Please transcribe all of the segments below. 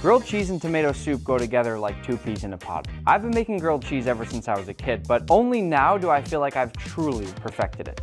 Grilled cheese and tomato soup go together like two peas in a pod. I've been making grilled cheese ever since I was a kid, but only now do I feel like I've truly perfected it.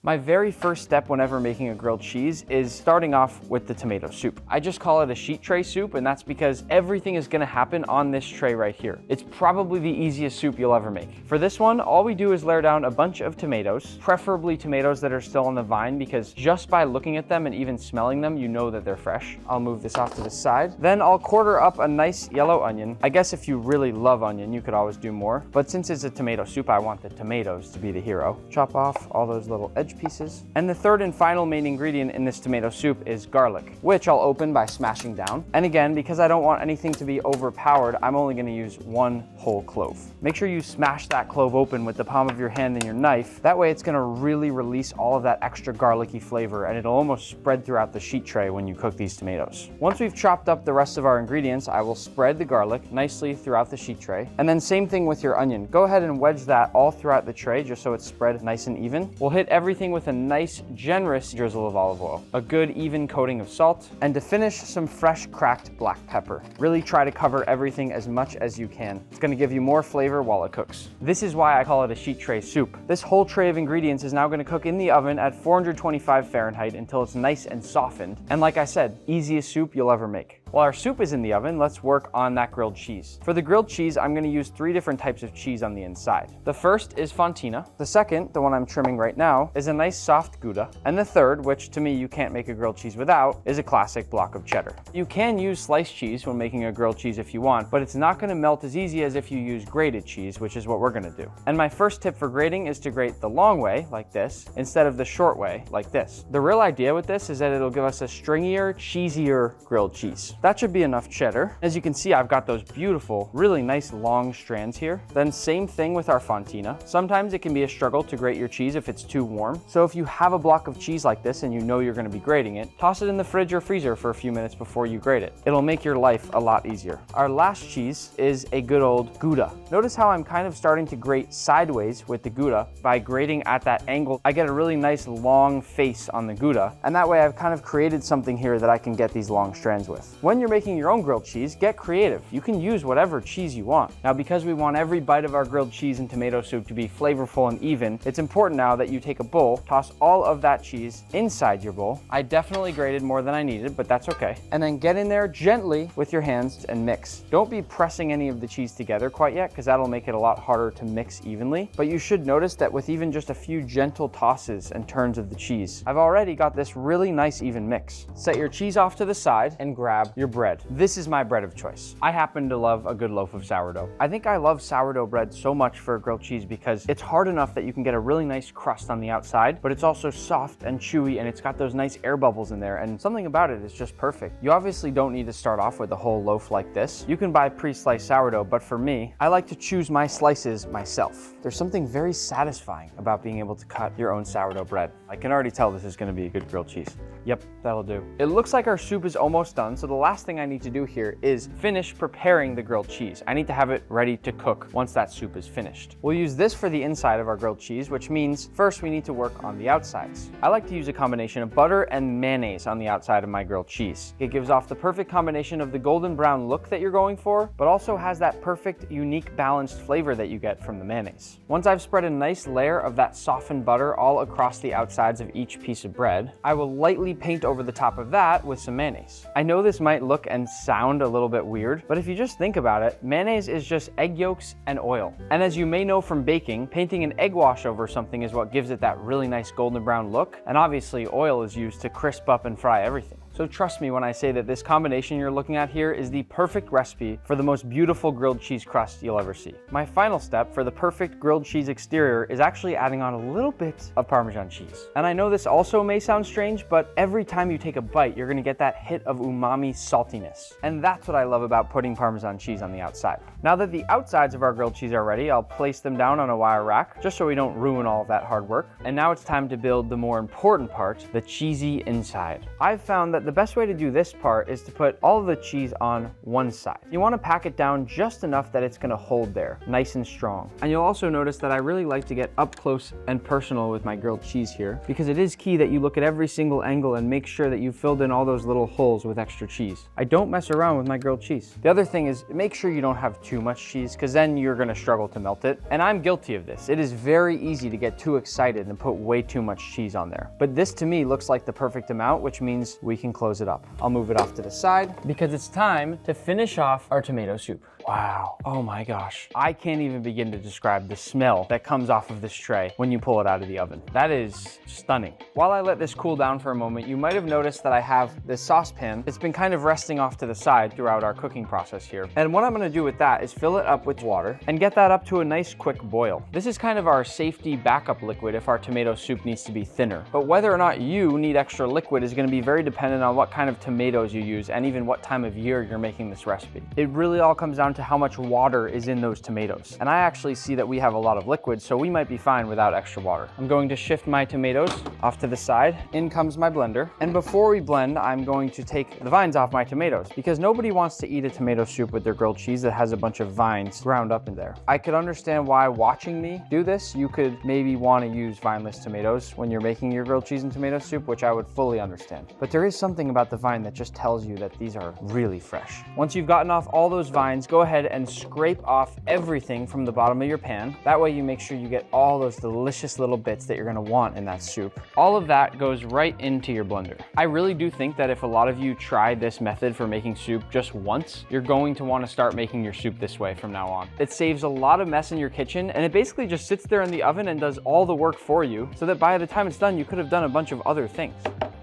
My very first step whenever making a grilled cheese is starting off with the tomato soup. I just call it a sheet tray soup, and that's because everything is gonna happen on this tray right here. It's probably the easiest soup you'll ever make. For this one, all we do is layer down a bunch of tomatoes, preferably tomatoes that are still on the vine, because just by looking at them and even smelling them, you know that they're fresh. I'll move this off to the side. Then I'll quarter up a nice yellow onion. I guess if you really love onion, you could always do more, but since it's a tomato soup, I want the tomatoes to be the hero. Chop off all those little edge pieces. And the third and final main ingredient in this tomato soup is garlic, which I'll open by smashing down. And again, because I don't want anything to be overpowered, I'm only gonna use one whole clove. Make sure you smash that clove open with the palm of your hand and your knife. That way it's gonna really release all of that extra garlicky flavor, and it'll almost spread throughout the sheet tray when you cook these tomatoes. Once we've chopped up the rest of our ingredients, I will spread the garlic nicely throughout the sheet tray. And then same thing with your onion. Go ahead and wedge that all throughout the tray just so it's spread nice and even. We'll hit everything with a nice, generous drizzle of olive oil, a good even coating of salt, and to finish, some fresh cracked black pepper. Really try to cover everything as much as you can. It's gonna give you more flavor while it cooks. This is why I call it a sheet tray soup. This whole tray of ingredients is now gonna cook in the oven at 425 Fahrenheit until it's nice and softened. And like I said, easiest soup you'll ever make. While our soup is in the oven, let's work on that grilled cheese. For the grilled cheese, I'm gonna use 3 different types of cheese on the inside. The first is Fontina. The second, the one I'm trimming right now, is a nice soft Gouda. And the third, which to me you can't make a grilled cheese without, is a classic block of cheddar. You can use sliced cheese when making a grilled cheese if you want, but it's not gonna melt as easy as if you use grated cheese, which is what we're gonna do. And my first tip for grating is to grate the long way, like this, instead of the short way, like this. The real idea with this is that it'll give us a stringier, cheesier grilled cheese. That should be enough cheddar. As you can see, I've got those beautiful, really nice long strands here. Then same thing with our Fontina. Sometimes it can be a struggle to grate your cheese if it's too warm. So if you have a block of cheese like this and you know you're gonna be grating it, toss it in the fridge or freezer for a few minutes before you grate it. It'll make your life a lot easier. Our last cheese is a good old Gouda. Notice how I'm kind of starting to grate sideways with the Gouda. By grating at that angle, I get a really nice long face on the Gouda. And that way I've kind of created something here that I can get these long strands with. When you're making your own grilled cheese, get creative. You can use whatever cheese you want. Now, because we want every bite of our grilled cheese and tomato soup to be flavorful and even, it's important now that you take a bowl, toss all of that cheese inside your bowl. I definitely grated more than I needed, but that's okay. And then get in there gently with your hands and mix. Don't be pressing any of the cheese together quite yet, because that'll make it a lot harder to mix evenly. But you should notice that with even just a few gentle tosses and turns of the cheese, I've already got this really nice even mix. Set your cheese off to the side and grab your bread. This is my bread of choice. I happen to love a good loaf of sourdough. I think I love sourdough bread so much for grilled cheese because it's hard enough that you can get a really nice crust on the outside, but it's also soft and chewy, and it's got those nice air bubbles in there, and something about it is just perfect. You obviously don't need to start off with a whole loaf like this. You can buy pre-sliced sourdough, but for me, I like to choose my slices myself. There's something very satisfying about being able to cut your own sourdough bread. I can already tell this is gonna be a good grilled cheese. Yep, that'll do. It looks like our soup is almost done, so the last thing I need to do here is finish preparing the grilled cheese. I need to have it ready to cook once that soup is finished. We'll use this for the inside of our grilled cheese, which means first we need to work on the outsides. I like to use a combination of butter and mayonnaise on the outside of my grilled cheese. It gives off the perfect combination of the golden brown look that you're going for, but also has that perfect, unique, balanced flavor that you get from the mayonnaise. Once I've spread a nice layer of that softened butter all across the outsides of each piece of bread, I will lightly paint over the top of that with some mayonnaise. I know this might look and sound a little bit weird, but if you just think about it, mayonnaise is just egg yolks and oil. And as you may know from baking, painting an egg wash over something is what gives it that really nice golden brown look. And obviously oil is used to crisp up and fry everything. So trust me when I say that this combination you're looking at here is the perfect recipe for the most beautiful grilled cheese crust you'll ever see. My final step for the perfect grilled cheese exterior is actually adding on a little bit of Parmesan cheese. And I know this also may sound strange, but every time you take a bite, you're gonna get that hit of umami saltiness. And that's what I love about putting Parmesan cheese on the outside. Now that the outsides of our grilled cheese are ready, I'll place them down on a wire rack, just so we don't ruin all of that hard work. And now it's time to build the more important part, the cheesy inside. I've found that the best way to do this part is to put all of the cheese on one side. You want to pack it down just enough that it's going to hold there, nice and strong. And you'll also notice that I really like to get up close and personal with my grilled cheese here, because it is key that you look at every single angle and make sure that you've filled in all those little holes with extra cheese. I don't mess around with my grilled cheese. The other thing is make sure you don't have too much cheese, because then you're going to struggle to melt it. And I'm guilty of this. It is very easy to get too excited and put way too much cheese on there. But this to me looks like the perfect amount, which means we can close it up. I'll move it off to the side because it's time to finish off our tomato soup. Wow, oh my gosh. I can't even begin to describe the smell that comes off of this tray when you pull it out of the oven. That is stunning. While I let this cool down for a moment, you might have noticed that I have this saucepan that's been kind of resting off to the side throughout our cooking process here. And what I'm gonna do with that is fill it up with water and get that up to a nice quick boil. This is kind of our safety backup liquid if our tomato soup needs to be thinner. But whether or not you need extra liquid is gonna be very dependent on what kind of tomatoes you use and even what time of year you're making this recipe. It really all comes down to how much water is in those tomatoes. And I actually see that we have a lot of liquid, so we might be fine without extra water. I'm going to shift my tomatoes off to the side. In comes my blender. And before we blend, I'm going to take the vines off my tomatoes, because nobody wants to eat a tomato soup with their grilled cheese that has a bunch of vines ground up in there. I could understand why, watching me do this, you could maybe want to use vineless tomatoes when you're making your grilled cheese and tomato soup, which I would fully understand. But there is something about the vine that just tells you that these are really fresh. Once you've gotten off all those vines, go ahead and scrape off everything from the bottom of your pan. That way you make sure you get all those delicious little bits that you're gonna want in that soup. All of that goes right into your blender. I really do think that if a lot of you try this method for making soup just once, you're going to want to start making your soup this way from now on. It saves a lot of mess in your kitchen, and it basically just sits there in the oven and does all the work for you, so that by the time it's done, you could have done a bunch of other things.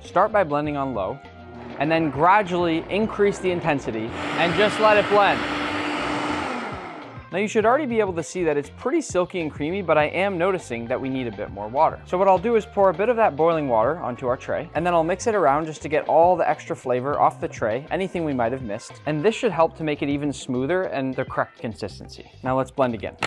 Start by blending on low, and then gradually increase the intensity and just let it blend. Now you should already be able to see that it's pretty silky and creamy, but I am noticing that we need a bit more water. So what I'll do is pour a bit of that boiling water onto our tray, and then I'll mix it around just to get all the extra flavor off the tray, anything we might have missed. And this should help to make it even smoother and the correct consistency. Now let's blend again.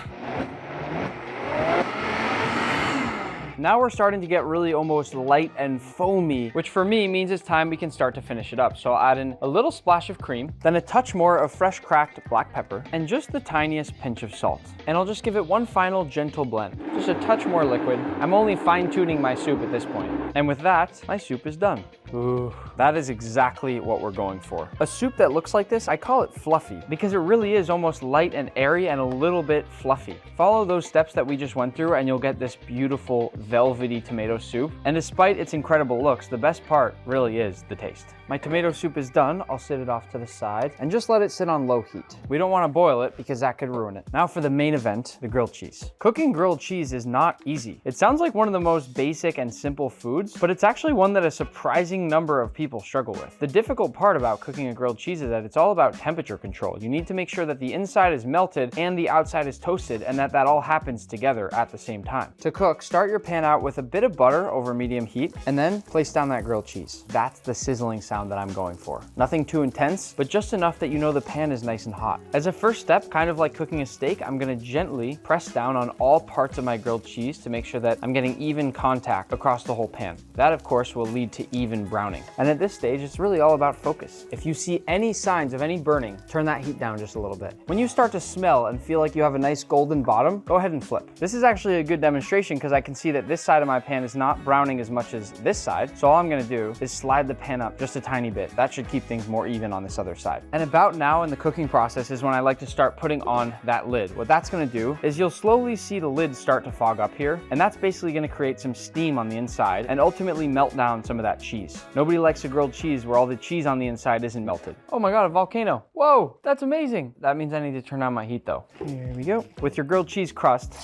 Now we're starting to get really almost light and foamy, which for me means it's time we can start to finish it up. So I'll add in a little splash of cream, then a touch more of fresh cracked black pepper, and just the tiniest pinch of salt. And I'll just give it one final gentle blend. Just a touch more liquid. I'm only fine-tuning my soup at this point. And with that, my soup is done. Ooh, that is exactly what we're going for. A soup that looks like this, I call it fluffy, because it really is almost light and airy and a little bit fluffy. Follow those steps that we just went through and you'll get this beautiful velvety tomato soup. And despite its incredible looks, the best part really is the taste. My tomato soup is done. I'll sit it off to the side and just let it sit on low heat. We don't want to boil it because that could ruin it. Now for the main event, the grilled cheese. Cooking grilled cheese is not easy. It sounds like one of the most basic and simple foods, but it's actually one that a surprising number of people struggle with. The difficult part about cooking a grilled cheese is that it's all about temperature control. You need to make sure that the inside is melted and the outside is toasted, and that all happens together at the same time. To cook, start your pan out with a bit of butter over medium heat, and then place down that grilled cheese. That's the sizzling sound that I'm going for. Nothing too intense, but just enough that you know the pan is nice and hot. As a first step, kind of like cooking a steak, I'm gonna gently press down on all parts of my grilled cheese to make sure that I'm getting even contact across the whole pan. That, of course, will lead to even browning. And at this stage, it's really all about focus. If you see any signs of any burning, turn that heat down just a little bit. When you start to smell and feel like you have a nice golden bottom, go ahead and flip. This is actually a good demonstration because I can see that this side of my pan is not browning as much as this side. So all I'm gonna do is slide the pan up just a tiny bit. That should keep things more even on this other side. And about now in the cooking process is when I like to start putting on that lid. What that's gonna do is you'll slowly see the lid start to fog up here, and that's basically gonna create some steam on the inside and ultimately melt down some of that cheese. Nobody likes a grilled cheese where all the cheese on the inside isn't melted. Oh my God, a volcano. Whoa, that's amazing. That means I need to turn down my heat though. Here we go. With your grilled cheese crust,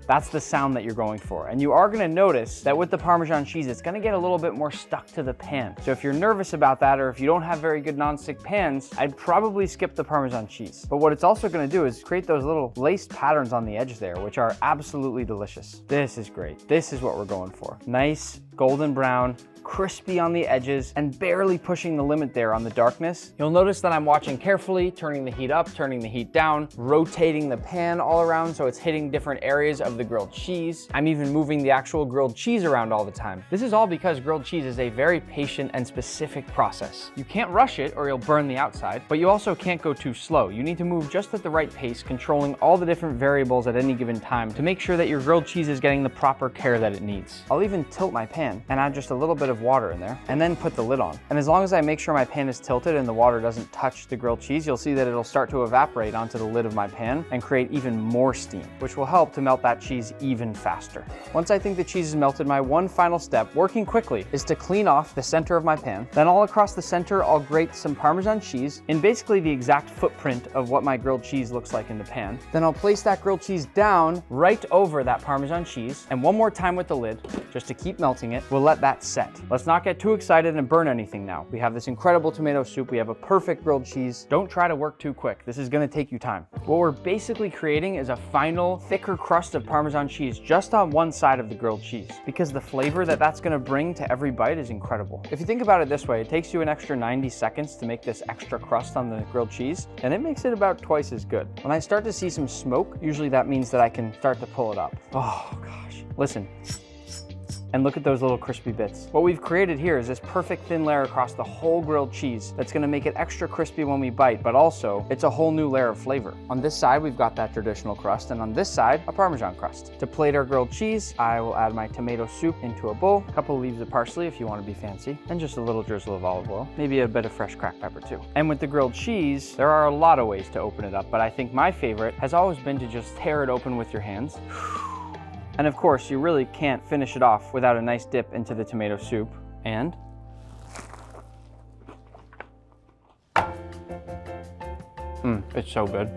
that's the sound that you're going for. And you are gonna notice that with the Parmesan cheese, it's gonna get a little bit more stuck to the pan. So if you're nervous about that, or if you don't have very good nonstick pans, I'd probably skip the Parmesan cheese. But what it's also gonna do is create those little laced patterns on the edge there, which are absolutely delicious. This is great. This is what we're going for. Nice golden brown crispy on the edges, and barely pushing the limit there on the darkness. You'll notice that I'm watching carefully, turning the heat up, turning the heat down, rotating the pan all around so it's hitting different areas of the grilled cheese. I'm even moving the actual grilled cheese around all the time. This is all because grilled cheese is a very patient and specific process. You can't rush it or you'll burn the outside, but you also can't go too slow. You need to move just at the right pace, controlling all the different variables at any given time to make sure that your grilled cheese is getting the proper care that it needs. I'll even tilt my pan and add just a little bit of water in there and then put the lid on. And as long as I make sure my pan is tilted and the water doesn't touch the grilled cheese, you'll see that it'll start to evaporate onto the lid of my pan and create even more steam, which will help to melt that cheese even faster. Once I think the cheese is melted, my one final step, working quickly, is to clean off the center of my pan. Then all across the center, I'll grate some Parmesan cheese in basically the exact footprint of what my grilled cheese looks like in the pan. Then I'll place that grilled cheese down right over that Parmesan cheese, and one more time with the lid, just to keep melting it. We'll let that set. Let's not get too excited and burn anything now. We have this incredible tomato soup. We have a perfect grilled cheese. Don't try to work too quick. This is gonna take you time. What we're basically creating is a final, thicker crust of Parmesan cheese just on one side of the grilled cheese, because the flavor that that's gonna bring to every bite is incredible. If you think about it this way, it takes you an extra 90 seconds to make this extra crust on the grilled cheese, and it makes it about twice as good. When I start to see some smoke, usually that means that I can start to pull it up. Oh gosh, listen. And look at those little crispy bits. What we've created here is this perfect thin layer across the whole grilled cheese that's gonna make it extra crispy when we bite, but also it's a whole new layer of flavor. On this side, we've got that traditional crust, and on this side, a Parmesan crust. To plate our grilled cheese, I will add my tomato soup into a bowl, a couple leaves of parsley if you wanna be fancy, and just a little drizzle of olive oil, maybe a bit of fresh cracked pepper too. And with the grilled cheese, there are a lot of ways to open it up, but I think my favorite has always been to just tear it open with your hands. And of course, you really can't finish it off without a nice dip into the tomato soup. And it's so good.